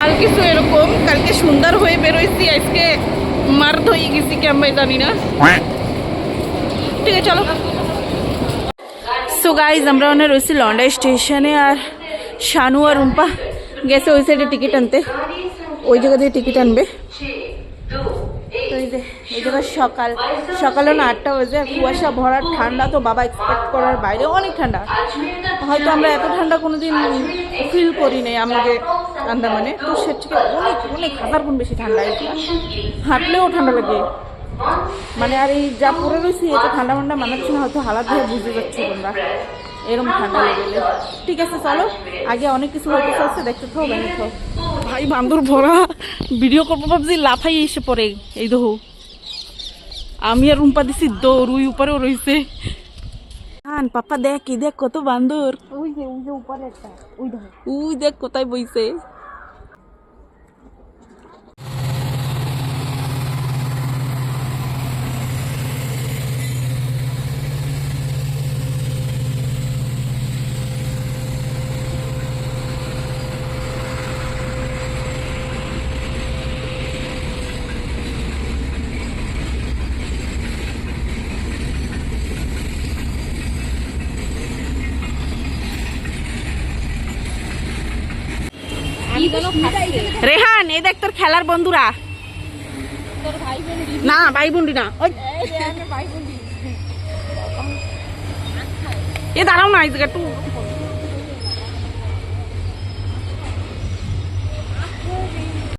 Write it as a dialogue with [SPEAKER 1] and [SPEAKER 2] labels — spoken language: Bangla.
[SPEAKER 1] কাল কিছু এরকম, কালকে সুন্দর হয়ে বেরোইছি, আজকে মার্দ হয়ে গেছি কেমন জানি না। ঠিক আছে চলো। সো গাইজ আমরা ওখানে রয়েছি লন্ডা স্টেশনে, আর শানু আর রুম্পা গেছে ওই সাইডে টিকিট আনতে, ওই জায়গা দিয়ে টিকিট আনবে। তো এই যে এই জায়গায় সকালে না 8টা বাজে, কুয়াশা ভরা, ঠান্ডা তো বাবা এক্সপেক্ট করার বাইরে, অনেক ঠান্ডা। হয়তো আমরা এত ঠান্ডা কোনোদিন ফিল করি নাই আমাদের আন্দামানে, তো সে থেকে অনেক অনেক হাজার গুণ বেশি ঠান্ডা। হাঁটলেও ঠান্ডা লাগে মানে, আর এই যা পরে রয়েছি এত ঠান্ডা ঠান্ডা মানাচ্ছে না, হয়তো হালাত দিয়ে বুঝতে যাচ্ছে তোমরা এরকম ঠান্ডা লেগেলে। ঠিক আছে চলো, আগে অনেক কিছু হয়তো আছে, দেখতে থাও বেরিয়ে থাও। ভাই বান্দর ভরা, ভিডিও করবো ভাবছি, লাফাই এসে পড়ে। এই দেখো আমি আর রুম্পা দিছি দৌড়, ওই উপরেও রয়েছে। হ্যাঁ পাপা দেখ, কি দেখ কত বান্দর, ওই যে উপরে একটা, ওই দেখ কোথায় বইছে। রেহান এই দেখ তোর খেলার বন্ধুরা, না ভাই বোনটি না, এ দাঁড়াও না এই জায়গা একটু